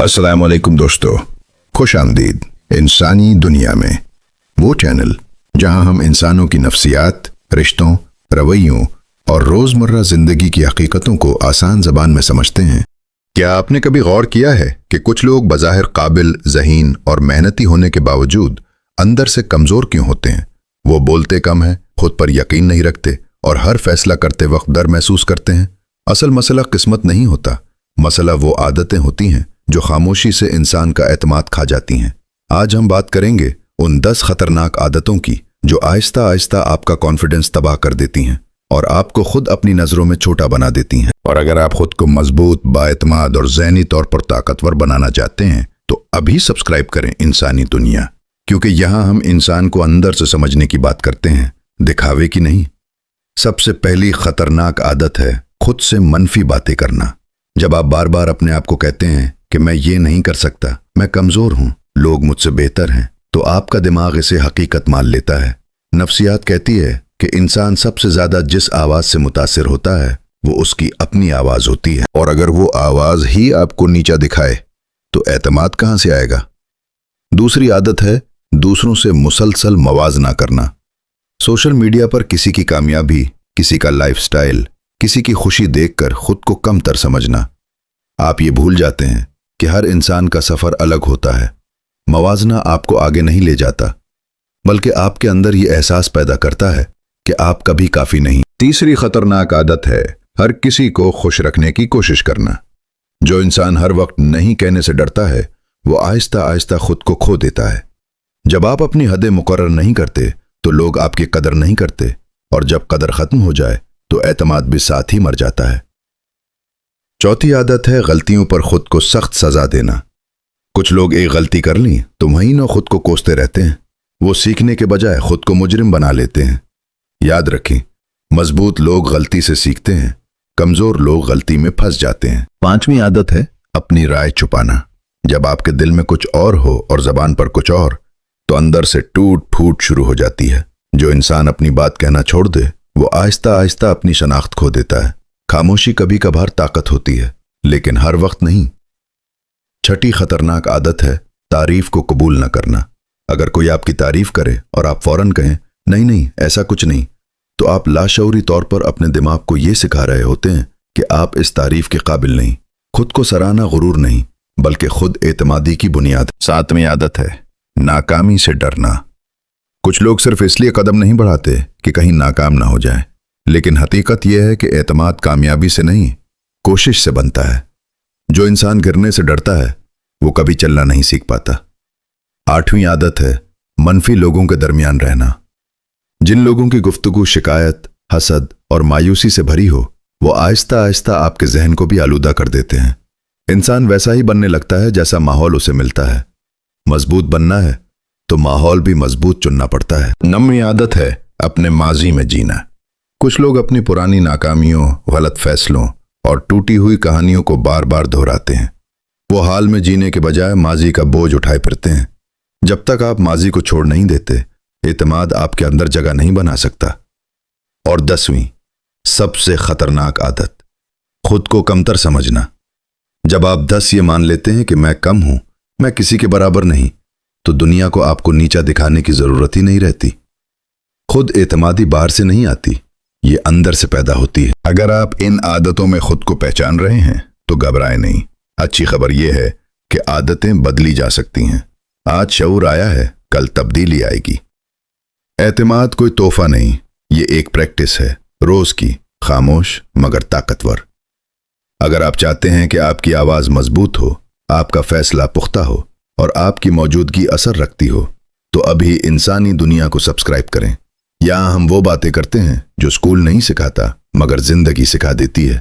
अस्सलाम वालेकुम दोस्तों, खुश आमदीद इंसानी दुनिया में, वो चैनल जहां हम इंसानों की नफ्सियात, रिश्तों, रवैयों और रोज़मर्रा ज़िंदगी की हकीकतों को आसान ज़बान में समझते हैं। क्या आपने कभी गौर किया है कि कुछ लोग बज़ाहिर काबिल, ज़हीन और मेहनती होने के बावजूद अंदर से कमज़ोर क्यों होते हैं? वो बोलते कम हैं, खुद पर यकीन नहीं रखते और हर फैसला करते वक्त डर महसूस करते हैं। असल मसला किस्मत नहीं होता, मसला वो आदतें होती हैं जो खामोशी से इंसान का एतमाद खा जाती हैं। आज हम बात करेंगे उन 10 खतरनाक आदतों की जो आहिस्ता आहिस्ता आपका कॉन्फिडेंस तबाह कर देती हैं और आपको खुद अपनी नज़रों में छोटा बना देती हैं। और अगर आप खुद को मजबूत, बाएतमाद और ज़हनी तौर पर ताकतवर बनाना चाहते हैं तो अभी सब्सक्राइब करें इंसानी दुनिया, क्योंकि यहाँ हम इंसान को अंदर से समझने की बात करते हैं, दिखावे की नहीं। सबसे पहली खतरनाक आदत है खुद से मनफी बातें करना। जब आप बार बार अपने आप को कहते हैं कि मैं ये नहीं कर सकता, मैं कमज़ोर हूँ, लोग मुझसे बेहतर हैं, तो आपका दिमाग इसे हकीकत मान लेता है। नफ्सियात कहती है कि इंसान सबसे ज़्यादा जिस आवाज़ से मुतासिर होता है वो उसकी अपनी आवाज़ होती है, और अगर वो आवाज़ ही आपको नीचा दिखाए तो एतमाद कहाँ से आएगा? दूसरी आदत है दूसरों से मुसलसल मवाजना करना। सोशल मीडिया पर किसी की कामयाबी, किसी का लाइफस्टाइल, किसी की खुशी देखकर खुद को कमतर समझना। आप ये भूल जाते हैं कि हर इंसान का सफ़र अलग होता है। मवाजना आपको आगे नहीं ले जाता, बल्कि आपके अंदर ये एहसास पैदा करता है कि आप कभी काफ़ी नहीं। तीसरी खतरनाक आदत है हर किसी को खुश रखने की कोशिश करना। जो इंसान हर वक्त नहीं कहने से डरता है वो आहिस्ता आहिस्ता खुद को खो देता है। जब आप अपनी हदें मुकर्रर नहीं करते तो लोग आपकी कदर नहीं करते, और जब कदर ख़त्म हो जाए तो एतमाद भी साथ ही मर जाता है। चौथी आदत है गलतियों पर खुद को सख्त सज़ा देना। कुछ लोग एक गलती कर ली तो महीनों खुद को कोसते रहते हैं। वो सीखने के बजाय खुद को मुजरिम बना लेते हैं। याद रखें, मजबूत लोग गलती से सीखते हैं, कमज़ोर लोग गलती में फंस जाते हैं। पांचवी आदत है अपनी राय छुपाना। जब आपके दिल में कुछ और हो और ज़बान पर कुछ और, तो अंदर से टूट फूट शुरू हो जाती है। जो इंसान अपनी बात कहना छोड़ दे वो आहिस्ता आहिस्ता अपनी शनाख्त खो देता है। खामोशी कभी कभार ताकत होती है, लेकिन हर वक्त नहीं। छठी खतरनाक आदत है तारीफ को कबूल न करना। अगर कोई आपकी तारीफ करे और आप फौरन कहें नहीं नहीं ऐसा कुछ नहीं, तो आप लाशऊरी तौर पर अपने दिमाग को ये सिखा रहे होते हैं कि आप इस तारीफ के काबिल नहीं। खुद को सराहना गुरूर नहीं, बल्कि खुद एतमादी की बुनियाद। सातवीं आदत है नाकामी से डरना। कुछ लोग सिर्फ इसलिए कदम नहीं बढ़ाते कि कहीं नाकाम ना हो जाए, लेकिन हकीकत यह है कि एतमाद कामयाबी से नहीं, कोशिश से बनता है। जो इंसान गिरने से डरता है वो कभी चलना नहीं सीख पाता। आठवीं आदत है मनफी लोगों के दरमियान रहना। जिन लोगों की गुफ्तगू शिकायत, हसद और मायूसी से भरी हो, वो आहिस्ता आहिस्ता आपके जहन को भी आलूदा कर देते हैं। इंसान वैसा ही बनने लगता है जैसा माहौल उसे मिलता है। मजबूत बनना है तो माहौल भी मजबूत चुनना पड़ता है। 9वीं आदत है अपने माजी में जीना। कुछ लोग अपनी पुरानी नाकामियों, गलत फैसलों और टूटी हुई कहानियों को बार बार दोहराते हैं। वो हाल में जीने के बजाय माजी का बोझ उठाए फिरते हैं। जब तक आप माजी को छोड़ नहीं देते, एतमाद आपके अंदर जगह नहीं बना सकता। और 10वीं सबसे खतरनाक आदत, खुद को कमतर समझना। जब आप 10 ये मान लेते हैं कि मैं कम हूं, मैं किसी के बराबर नहीं, तो दुनिया को आपको नीचा दिखाने की जरूरत ही नहीं रहती। खुद एतमादी बाहर से नहीं आती, ये अंदर से पैदा होती है। अगर आप इन आदतों में खुद को पहचान रहे हैं तो घबराएं नहीं। अच्छी खबर यह है कि आदतें बदली जा सकती हैं। आज शऊर आया है, कल तब्दीली आएगी। एतमाद कोई तोहफा नहीं, ये एक प्रैक्टिस है, रोज की, खामोश मगर ताकतवर। अगर आप चाहते हैं कि आपकी आवाज मजबूत हो, आपका फैसला पुख्ता हो और आपकी मौजूदगी असर रखती हो, तो अभी इंसानी दुनिया को सब्सक्राइब करें। यहाँ हम वो बातें करते हैं जो स्कूल नहीं सिखाता मगर जिंदगी सिखा देती है।